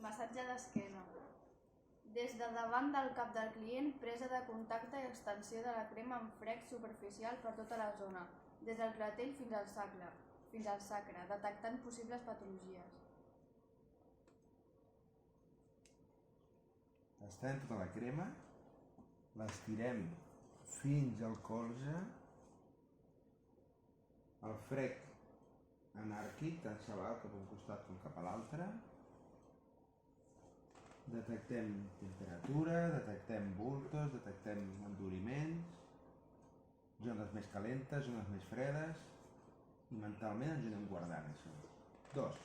Massatge d'esquena. Des de davant del cap del client, presa de contacte i extensió de la crema amb frec superficial per tota la zona, des del clatell fins al sacre, detectant possibles patologies. Tastem tota la crema, l'estirem fins al colze, el frec anàrquic, tant se va cap a un costat com cap a l'altre. Detectem temperatura, detectem bultos, detectem enduriments, zones més calentes, zones més fredes, i mentalment ens anem guardant això. 2.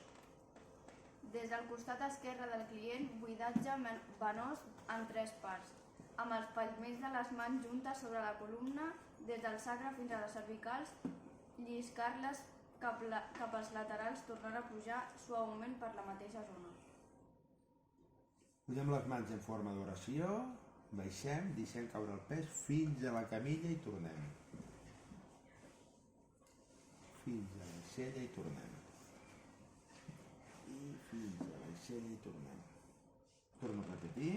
Des del costat esquerre del client, buidatge venós en 3 parts, amb els palmells de les mans juntes sobre la columna, des del sacre fins a les cervicals, lliscar-les cap als laterals, tornant a pujar suaument per la mateixa zona. Posem les mans en forma d'oració, baixem, deixem caure el pes fins a la camilla i tornem. Fins a l'aixella i tornem. I fins a l'aixella i tornem. Torno a repetir.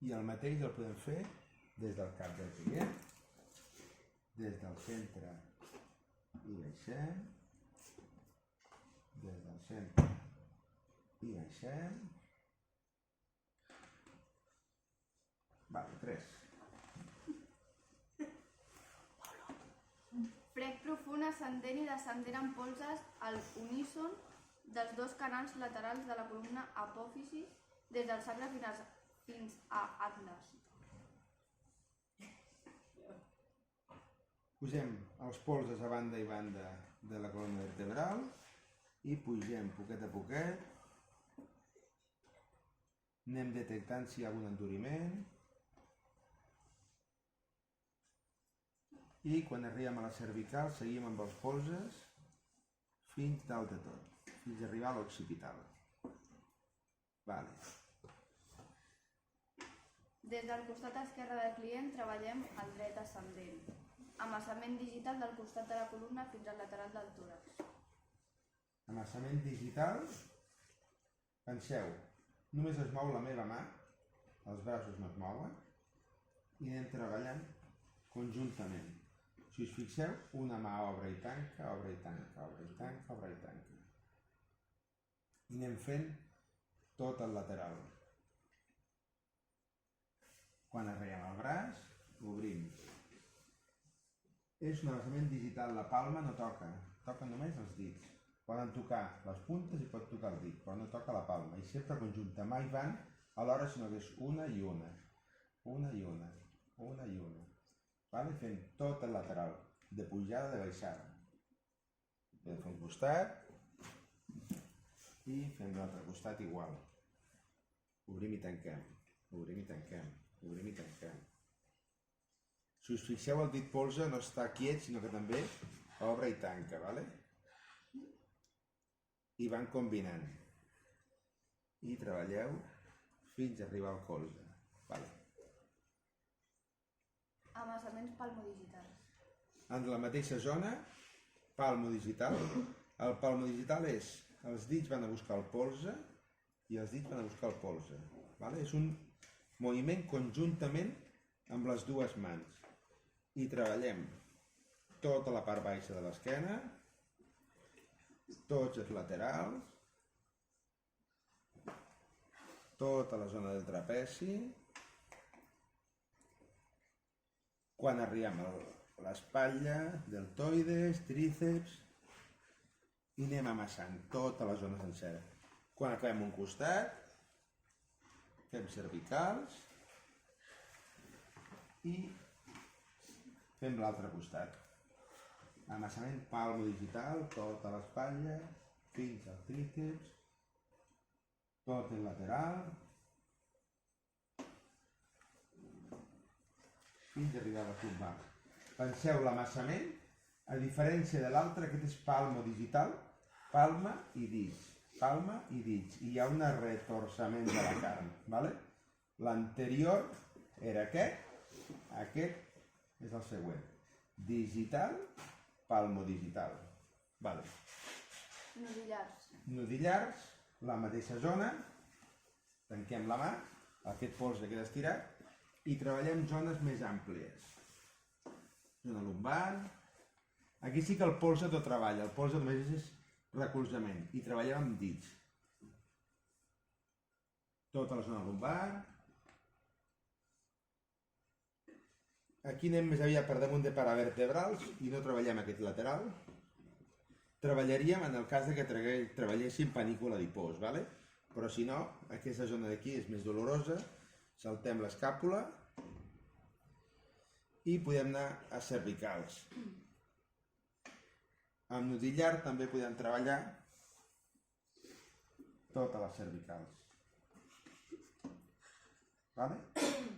I el mateix el podem fer des del cap del client, des del centre i baixem, des del centre i baixem. Vale, 3. Frec profund ascendent i descendent en polzes al uníson dels 2 canals laterals de la columna apòfisis, des del sacre fins a atles. Posem els polzes a banda i banda de la columna vertebral i pugem poquet a poquet. Anem detectant si hi ha algun enduriment. I quan arribem a la cervical seguim amb els polzes fins dalt de tot, fins a arribar a l'occipital. Vale. Des del costat esquerre del client treballem el dret ascendent, amassament digital del costat de la columna fins al lateral del tòrax. Amassament digital, penseu, només es mou la meva mà, els braços no es mouen, i anem treballant conjuntament. Si us fixeu, una mà obre i tanca, obre i tanca, obre i tanca, obre i tanca. I anem fent tot el lateral. Quan arribem al braç, obrim. És un amassament digital, la palma no toca, toquen només els dits. Poden tocar les puntes i pot tocar el dit, però no toca la palma. I sempre conjunta, mai van alhora, sinó que és una i una, una i una, una i una. Vale? Fem tot el lateral, de pujada, de baixada. Podem fer un costat i fem l'altre costat igual. Obrim i tanquem, obrim i tanquem, obrim i tanquem. Si us fixeu, el dit polze no està quiet, sinó que també obre i tanca, vale? I van combinant. I treballeu fins a arribar al colze, vale? Amassaments palmodigitals. En la mateixa zona, palmodigital. El palmodigital és, els dits van a buscar el polze i els dits van a buscar el polze. Vale? És un moviment conjuntament amb les dues mans. I treballem tota la part baixa de l'esquena, tots els laterals, tota la zona del trapezi. Quan arribem a l'espatlla, deltoides, tríceps, i anem amassant tota la zona sencera. Quan acabem un costat, fem cervicals i fem l'altre costat. Amassament palmodigital, tota l'espatlla, fins al tríceps, tot el lateral, fins a arribar a la lumbar. Penseu, l'amassament, a diferència de l'altre, aquest és palmodigital, palma i dits, palma i dits, i hi ha un retorçament de la carn, vale? L'anterior era aquest, Aquest és el següent. Digital, palmodigital. Vale. Nudillars. Nudillars, la mateixa zona, tanquem la mà, aquest polze queda estirat, i treballem zones més àmplies. Zona lumbar. Aquí sí que el polze tot treballa, el polze només és recolzament, i treballem amb dits. Tota la zona lumbar. Aquí anem més aviat per damunt de paravertebrals i no treballem aquest lateral. Treballaríem en el cas que treballéssim panícula adipós, ¿vale? Però si no, aquesta zona d'aquí és més dolorosa, saltem l'escàpula i podem anar a cervicals. Amb nudillar també podem treballar totes les cervicals. ¿Vale?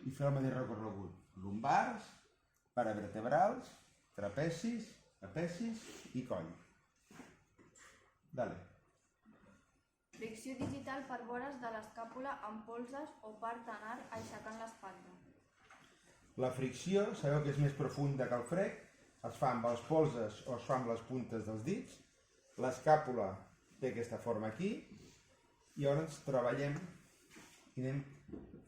I fer el mateix recorregut. Lumbars, paravertebrals, trapecis, apecis i coll. Dale. Fricció digital per vores de l'escàpula amb polzes o part anar aixecant l'espatlla. La fricció, sabeu que és més profunda que el frec, es fa amb els polzes o es fa amb les puntes dels dits. L'escàpula té aquesta forma aquí i llavors treballem i anem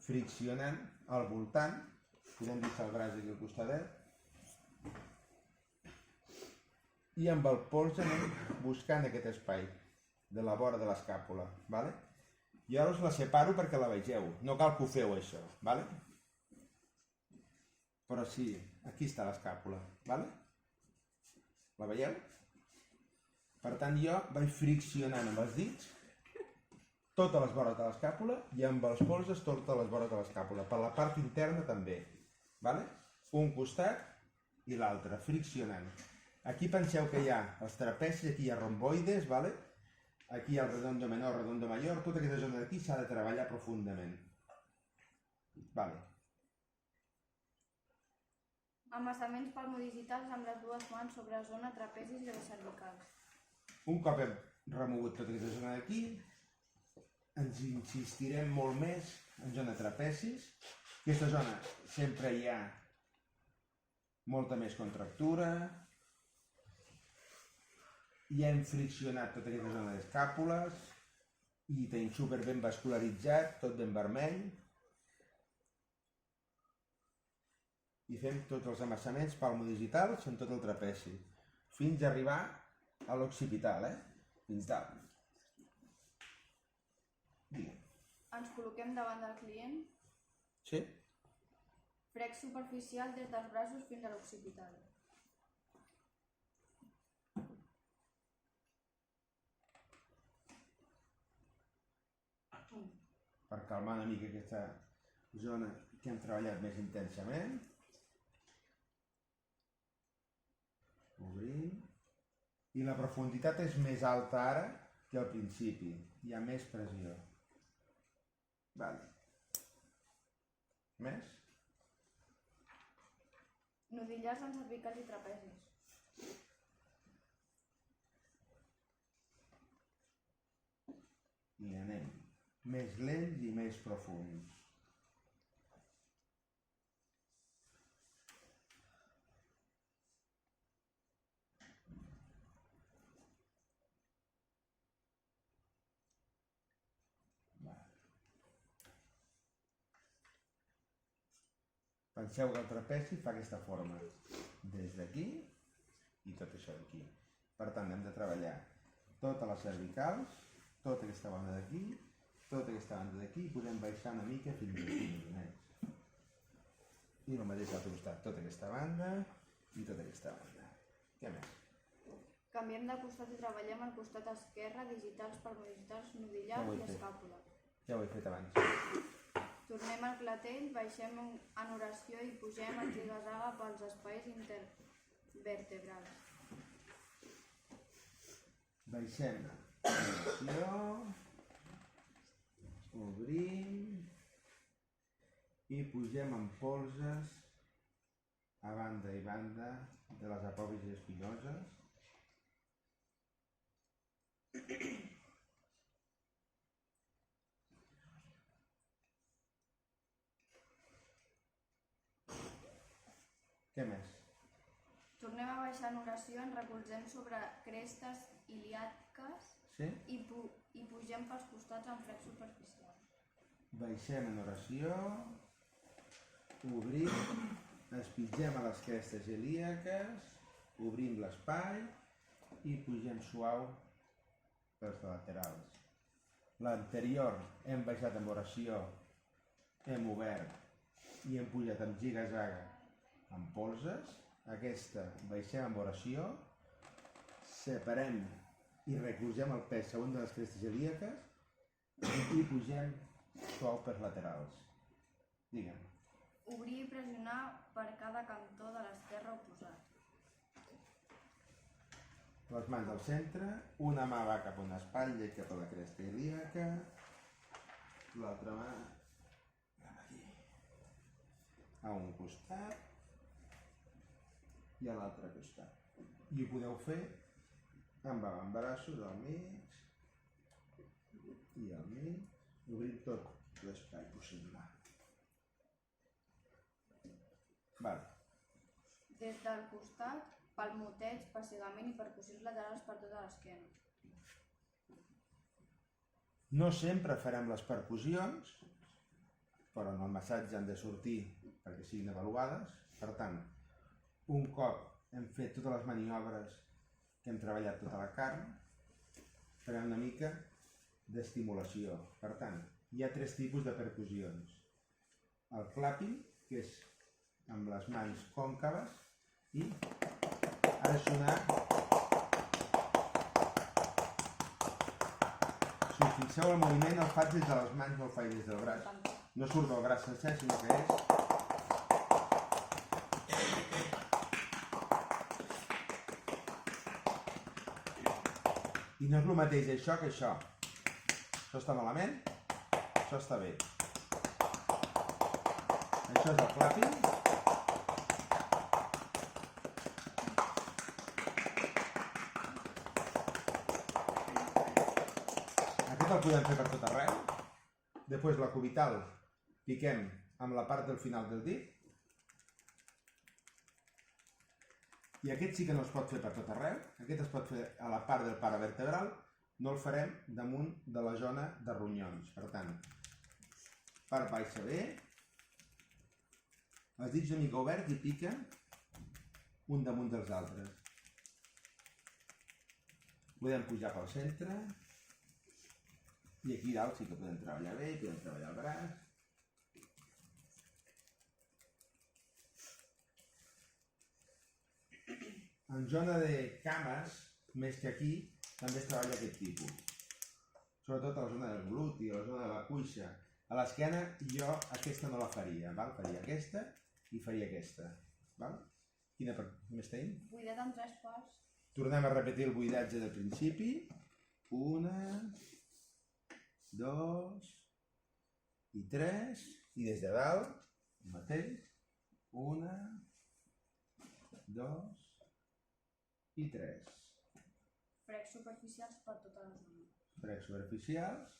friccionant al voltant. Podem deixar el braç aquí al costadet. I amb el polze anem buscant aquest espai de la vora de l'escàpula. ¿Vale? I ara us la separo perquè la vegeu. No cal que ho feu, això. ¿Vale? Però sí, aquí està l'escàpula. ¿Vale? La veieu? Per tant, jo vaig friccionant amb els dits totes les vores de l'escàpula i amb els polzes totes les vores de l'escàpula. Per la part interna també. ¿Vale? Un costat i l'altre, friccionant. Aquí penseu que hi ha els trapecis, aquí hi ha romboides, ¿vale? Aquí hi ha el redondo menor, redondo mayor, tota aquesta zona d'aquí s'ha de treballar profundament. Vale. Amassaments palmodigitals amb les dues mans sobre zona trapezis i les cervicals. Un cop hem remogut tota aquesta zona d'aquí, ens insistirem molt més en zona trapecis. Aquesta zona sempre hi ha molta més contractura. I hem friccionat tota aquesta zona d'escàpules i tenim super ben vascularitzat, tot ben vermell. I fem tots els amassaments palmodigitals en tot el trapeci, fins a arribar a l'occipital, fins dalt. Digue'm. Ens col·loquem davant del client. Sí? Frec superficial des dels braços fins a l'occipital. Per calmar una mica aquesta zona que hem treballat més intensament. Obrim. I la profunditat és més alta ara que al principi. Hi ha més pressió. Vale. Més? Nudillars amb cervicals i trapezis. I anem més lents i més profunds. Penseu que el trapezi fa aquesta forma, des d'aquí i tot això d'aquí. Per tant, hem de treballar totes les cervicals, tota aquesta banda d'aquí, tota aquesta banda d'aquí, i podem baixar una mica fins aquí. I el mateix altre costat, tota aquesta banda i tota aquesta banda. Què més? Canviem de costat i treballem al costat esquerre, digitals, palmodigitals, nudillars i escàpula. Ja ho he fet abans. Tornem al clatell, baixem en oració i pugem en ziga-zaga pels espais intervertebrals. Baixem en oració, obrim i pugem en polzes a banda i banda de les apòfisis espinoses. Què més? Tornem a baixar en oració, ens recolzem sobre crestes iliàtiques Sí? i pugem pels costats amb flex superficial. Baixem en oració, obrim, espitgem a les crestes ilíaques, obrim l'espai i pugem suau pels laterals. L'anterior hem baixat amb oració, hem obert i hem pujat amb ziga-zaga amb polzes. Aquesta baixem amb oració, separem i recolzem el pes segons de les crestes ilíaques i pugem suau pels laterals. Digue'm. Obrir i pressionar per cada cantó de l'esquerre oposat. Les mans al centre, una mà va cap a una espatlla i cap a la cresta ilíaca, l'altra mà cap aquí, a un costat i a l'altre costat. I ho podeu fer amb avantbraços al mig i al mig, obrim tot l'espai possible. Val. Des del costat, palmoteig, pessigament i percussions laterals per tota l'esquena. No sempre farem les percussions, però en el massatge han de sortir perquè siguin avaluades. Per tant, un cop hem fet totes les maniobres que hem treballat tota la carn, farem una mica d'estimulació. Per tant, hi ha 3 tipus de percussions. El clapping, que és amb les mans còncaves, i ha de sonar. Si us fixeu el moviment el faig des de les mans, no el faig des del braç. No surt del braç sencer, sinó que és... I no és el mateix això que això. Això està malament, això està bé. Això és el clapping. Aquest el podem fer per tot arreu. Després la cubital piquem amb la part del final del dit. I aquest sí que no es pot fer per tot arreu. Aquest es pot fer a la part del paravertebral. No el farem damunt de la zona de ronyons. Per tant, part baixa bé. Els dits una mica oberts i piquen un damunt dels altres. Podem pujar pel centre. I aquí dalt sí que podem treballar bé, podem treballar el braç. En zona de cames, més que aquí, també es treballa aquest tipus. Sobretot a la zona del gluti, a la zona de la cuixa. A l'esquena jo aquesta no la faria, val? Faria aquesta i faria aquesta. Val? Quina més tenim? Buidat en 3 parts. Tornem a repetir el buidatge del principi. 1, 2 i 3. I des de dalt, el mateix. 1, 2 i 3. Frecs superficials per tota la zona. Frecs superficials.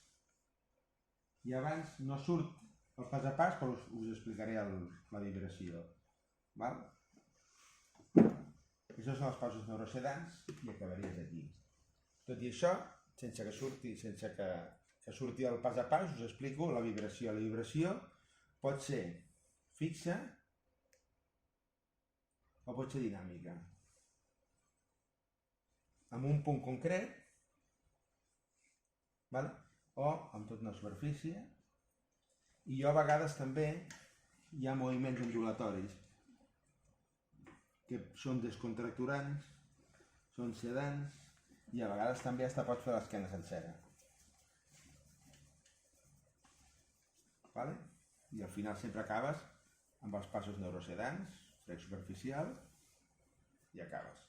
I abans no surt el pas a pas, però us explicaré la vibració. Val? Això són els passos neurosedants i acabaries aquí. Tot i això, sense que surti el pas a pas, us explico la vibració. La vibració pot ser fixa o pot ser dinàmica. Amb un punt concret, val? O amb tota una superfície. I jo a vegades també hi ha moviments ondulatoris que són descontracturants, són sedants i a vegades també hasta pots fer l'esquena sencera. Vale? I al final sempre acabes amb els passos neurosedants, frec superficial i acabes.